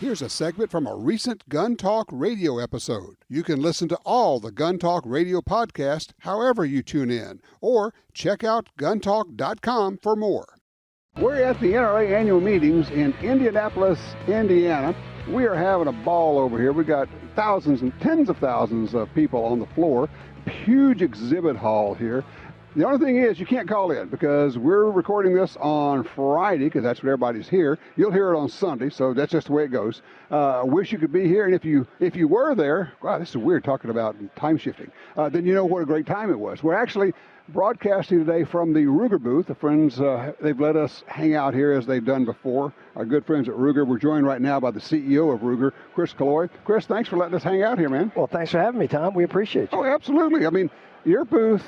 Here's a segment from a recent Gun Talk radio episode. You can listen to all the Gun Talk radio podcasts however you tune in, or check out guntalk.com for more. We're at the NRA Annual Meetings in Indianapolis, Indiana. We are having a ball over here. We've got thousands and tens of thousands of people on the floor. Huge exhibit hall here. The only thing is you can't call in because we're recording this on Friday because that's when everybody's here. You'll hear it on Sunday, so that's just the way it goes. Wish you could be here, and if you were there, wow, this is weird talking about time shifting, then you know what a great time it was. We're actually broadcasting today from the Ruger booth. The friends, they've let us hang out here as they've done before. Our good friends at Ruger. We're joined right now by the CEO of Ruger, Chris Killoy. Chris, thanks for letting us hang out here, man. Well, thanks for having me, Tom. We appreciate you. Oh, absolutely. I mean, your booth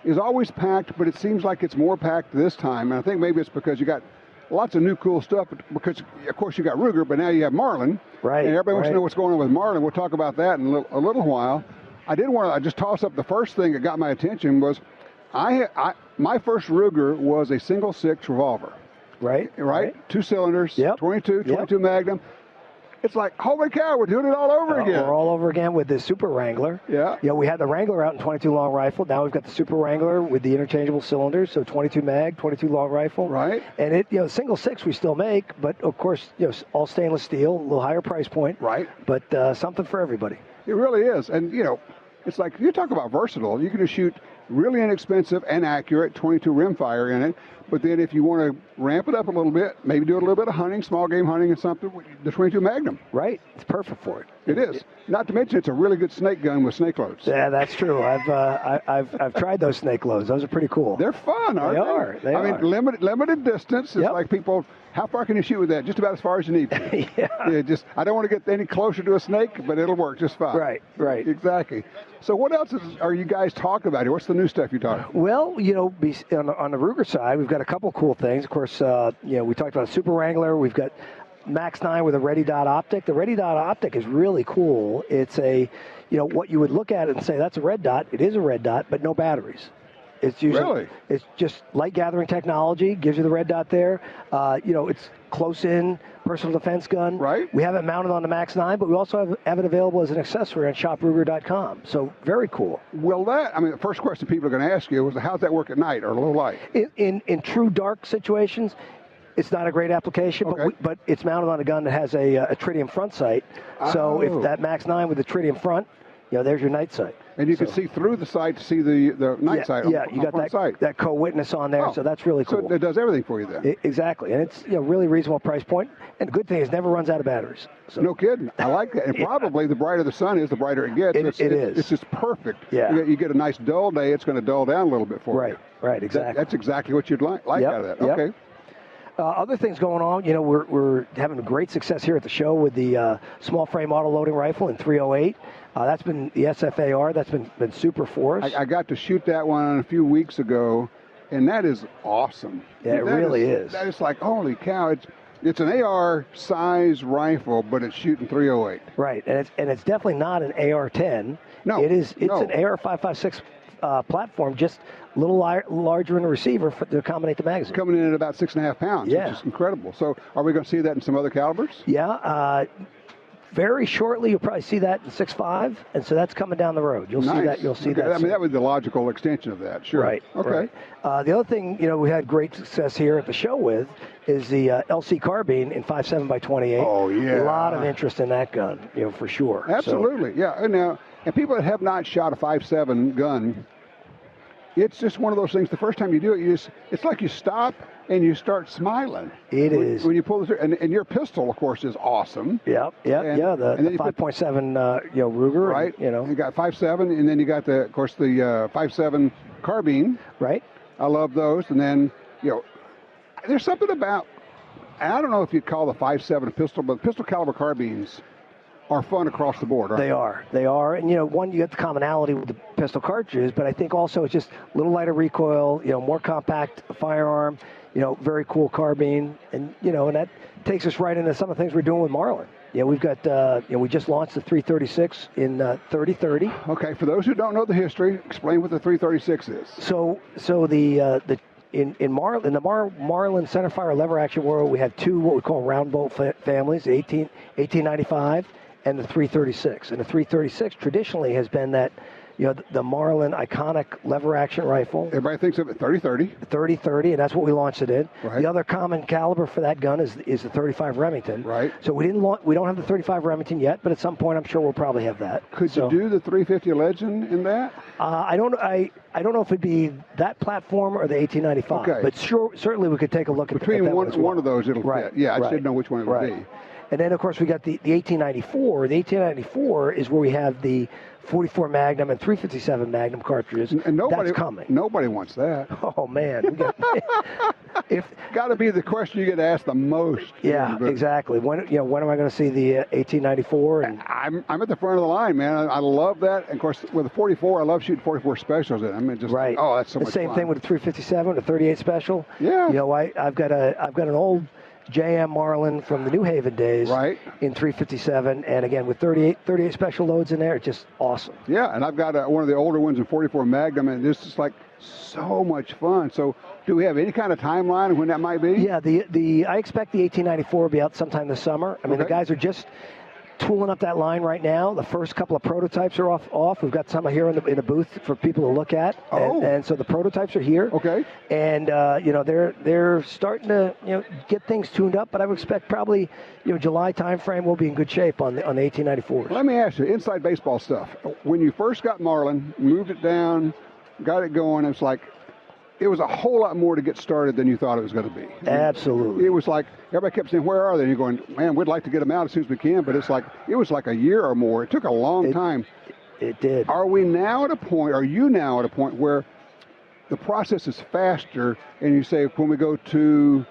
is always packed, but it seems like it's more packed this time. And I think maybe it's because you got lots of new cool stuff, because, of course, you got Ruger, but now you have Marlin. Right. And everybody wants to know what's going on with Marlin. We'll talk about that in a little while. I just toss up the first thing that got my attention was my first Ruger was a single 6 revolver. Right. 2 cylinders, Yep. 22 Magnum. It's like, holy cow, we're doing it all over again. We're all over again with the Super Wrangler. Yeah. You know, we had the Wrangler out in 22 long rifle. Now we've got the Super Wrangler with the interchangeable cylinders, so 22 mag, 22 long rifle. Right. And it, single 6 we still make, but of course, all stainless steel, a little higher price point. Right. But something for everybody. It really is. And, it's like, you talk about versatile. You can just shoot really inexpensive and accurate 22 rimfire in it. But then if you want to ramp it up a little bit, maybe do a little bit of hunting, small game hunting and something, the 22 Magnum. Right. It's perfect for it. It is. Not to mention it's a really good snake gun with snake loads. Yeah, that's true. I've tried those snake loads. Those are pretty cool. They're fun, aren't they? They are. I mean, limited distance. It's like people, how far can you shoot with that? Just about as far as you need to. Yeah. I don't want to get any closer to a snake, but it'll work just fine. Right. Exactly. So what else are you guys talking about here? What's the new stuff you're talking about? Well, on the Ruger side, we've got a couple cool things. Of course, we talked about a Super Wrangler. We've got Max 9 with a Ready Dot optic. The Ready Dot optic is really cool. It's what you would look at it and say, that's a red dot. It is a red dot, but no batteries. It's just light gathering technology, gives you the red dot there. It's close-in personal defense gun. Right. We have it mounted on the Max 9, but we also have it available as an accessory on shopruger.com. So very cool. Well, the first question people are going to ask you is, how's that work at night or low light? In true dark situations, it's not a great application, okay. but it's mounted on a gun that has a tritium front sight. So if that Max 9 with the tritium front, there's your night sight. And you can see through the sight to see the night sight. Yeah, you got that co-witness on there, so that's really cool. So it does everything for you then. Exactly, and it's really reasonable price point. And the good thing is, it never runs out of batteries. So. No kidding. I like that. And probably the brighter the sun is, the brighter it gets. It is. It's just perfect. Yeah. You get a nice dull day, it's going to dull down a little bit for you. Right, exactly. That's exactly what you'd like out of that. Yep. Okay. Other things going on, we're having great success here at the show with the small frame auto loading rifle in 308. That's been the SFAR. That's been super for us. I got to shoot that one a few weeks ago, and that is awesome. Yeah, it really is. That is like, holy cow! It's an AR size rifle, but it's shooting 308. Right, and it's definitely not an AR-10. No, it's an AR-556 platform, just a little larger in the receiver to accommodate the magazine. Coming in at about 6.5 pounds, which is incredible. So are we going to see that in some other calibers? Yeah. Very shortly, you'll probably see that in 6.5, and so that's coming down the road. You'll see that. You'll see that. I mean, that was the logical extension of that. Sure. Right. Okay. Right. The other thing we had great success here at the show with is the LC carbine in 5.7x28. Oh yeah. A lot of interest in that gun, for sure. Absolutely. So, yeah. And people that have not shot a 5.7 gun, it's just one of those things. The first time you do it, it's like you stop and you start smiling. It is. When you pull the trigger. And your pistol, of course, is awesome. The 5.7 Ruger. Right. And, you got 5.7, and then you got the 5.7 carbine. Right. I love those. And then, there's something about, I don't know if you'd call the 5.7 a pistol, but pistol caliber carbines are fun across the board, They are. And, one, you get the commonality with the pistol cartridges, but I think also it's just a little lighter recoil, more compact firearm, very cool carbine. And, and that takes us right into some of the things we're doing with Marlin. We've got, we just launched the 336 in 3030. Okay, for those who don't know the history, explain what the 336 is. So the in the Marlin centerfire lever action world, we have two what we call round bolt families, the 1895 and the 336. And the 336 traditionally has been that, the Marlin iconic lever action rifle. Everybody thinks of it 30-30. 30-30, and that's what we launched it in. Right. The other common caliber for that gun is the 35 Remington. Right. So we don't have the 35 Remington yet, but at some point I'm sure we'll probably have that. Could you do the 350 Legend in that? I don't know if it'd be that platform or the 1895. Okay. But certainly we could take a look at between that one of those it'll fit. Yeah, I just didn't know which one it would be. And then, of course, we got the 1894. The 1894 is where we have the 44 Magnum and 357 Magnum cartridges. And nobody, that's coming. Nobody wants that. Oh, man. Got to be the question you get asked the most. Yeah, exactly. When am I going to see the 1894? And I'm at the front of the line, man. I love that. And, of course, with the 44, I love shooting 44 specials in. I mean, just right. Oh, that's so much fun. The same thing with the 357, the 38 special. Yeah. I've got an old JM Marlin from the New Haven days, right, in 357, and again with 38 special loads in there, it's just awesome. Yeah, and I've got one of the older ones in 44 Magnum, and this is like so much fun. So, do we have any kind of timeline of when that might be? Yeah, I expect the 1894 will be out sometime this summer. I mean, the guys are just tooling up that line right now. The first couple of prototypes are off. We've got some here in the booth for people to look at. And so the prototypes are here. Okay. And they're starting to get things tuned up, but I would expect probably July timeframe we'll be in good shape on the 1894s. Let me ask you, inside baseball stuff. When you first got Marlin, moved it down, got it going, it was a whole lot more to get started than you thought it was going to be. Absolutely. It was like, everybody kept saying, where are they? And you're going, man, we'd like to get them out as soon as we can, but it was like a year or more. It took a long time. It did. Are you now at a point where the process is faster and you say, when we go to,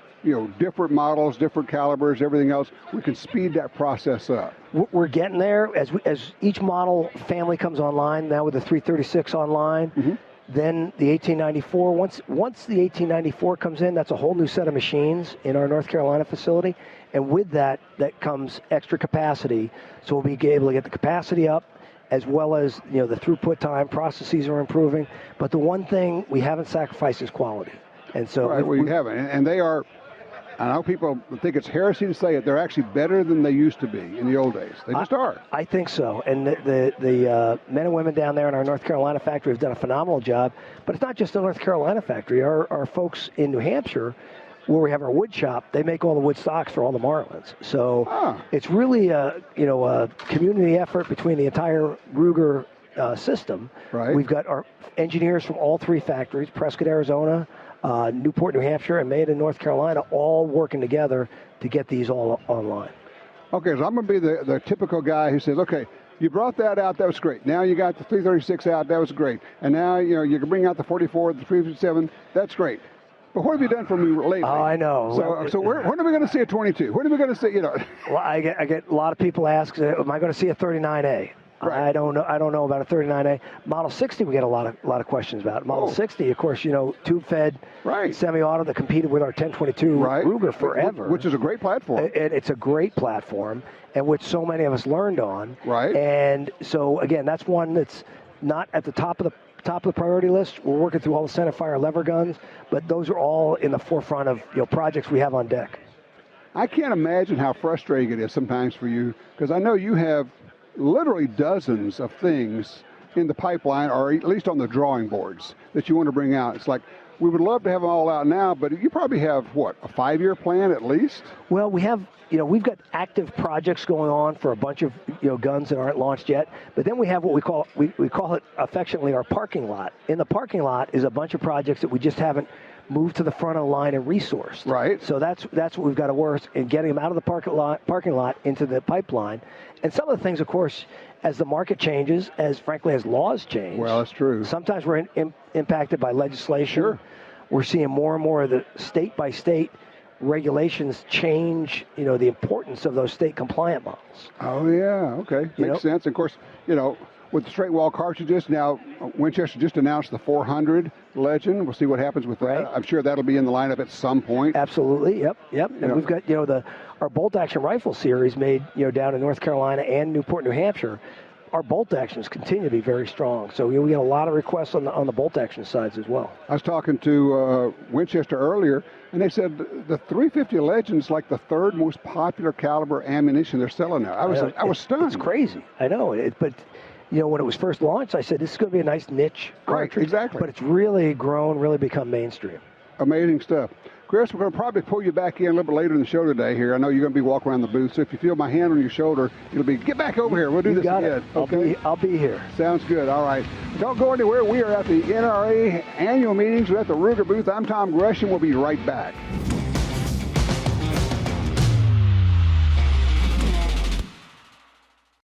different models, different calibers, everything else, we can speed that process up? We're getting there as each model family comes online, now with the 336 online. Mm-hmm. Then the 1894, once the 1894 comes in, that's a whole new set of machines in our North Carolina facility. And with that comes extra capacity. So we'll be able to get the capacity up as well as, the throughput time. Processes are improving. But the one thing we haven't sacrificed is quality. And so we haven't. And they are, I know people think it's heresy to say it, they're actually better than they used to be in the old days. They just are. I think so. And the men and women down there in our North Carolina factory have done a phenomenal job. But it's not just the North Carolina factory. Our folks in New Hampshire, where we have our wood shop, they make all the wood stocks for all the Marlins. So it's really a community effort between the entire Ruger system. Right. We've got our engineers from all three factories, Prescott, Arizona, Newport, New Hampshire, and Maiden, North Carolina, all working together to get these all online. Okay, so I'm going to be the typical guy who says, okay, you brought that out, that was great. Now you got the 336 out, that was great. And now, you can bring out the 44, the 357, that's great. But what have you done for me lately? Oh, I know. So when are we going to see a 22? When are we going to see, Well, I get a lot of people ask, am I going to see a 39A? Right. I don't know about a 39A. Model 60 we get a lot of questions about. Model 60, of course, tube-fed semi-auto that competed with our 1022 Ruger forever. Which is a great platform. It's a great platform, and which so many of us learned on. Right. And so, again, that's one that's not at the top of the priority list. We're working through all the centerfire lever guns, but those are all in the forefront of projects we have on deck. I can't imagine how frustrating it is sometimes for you, because I know you have literally dozens of things in the pipeline, or at least on the drawing boards, that you want to bring out. It's like, we would love to have them all out now, but you probably have, a 5-year plan at least? Well, we have, we've got active projects going on for a bunch of, guns that aren't launched yet. But then we have what we call it affectionately our parking lot. In the parking lot is a bunch of projects that we just haven't moved to the front of the line and resourced. Right. So that's what we've got to work in getting them out of the parking lot into the pipeline. And some of the things, of course, as the market changes, as laws change. Well, that's true. Sometimes we're impacted by legislation. Sure. We're seeing more and more of the state-by-state regulations change, the importance of those state compliant models. Oh, yeah. Okay. Makes sense. Of course, with the straight wall cartridges, now Winchester just announced the 400 Legend. We'll see what happens with that. Right. I'm sure that'll be in the lineup at some point. Absolutely. Yep. And we've got, our bolt action rifle series made, down in North Carolina and Newport, New Hampshire. our bolt actions continue to be very strong. So we get a lot of requests on the bolt action sides as well. I was talking to Winchester earlier, and they said the 350 Legend's like the third most popular caliber ammunition they're selling now. I was stunned. It's crazy. I know. But when it was first launched, I said this is going to be a nice niche cartridge. Right, exactly. But it's really grown, really become mainstream. Amazing stuff. Chris, we're going to probably pull you back in a little bit later in the show today here. I know you're going to be walking around the booth, so if you feel my hand on your shoulder, it'll be, get back over here. We'll do this again. Okay? I'll be here. Sounds good. All right. Don't go anywhere. We are at the NRA Annual Meetings. We're at the Ruger booth. I'm Tom Gresham. We'll be right back.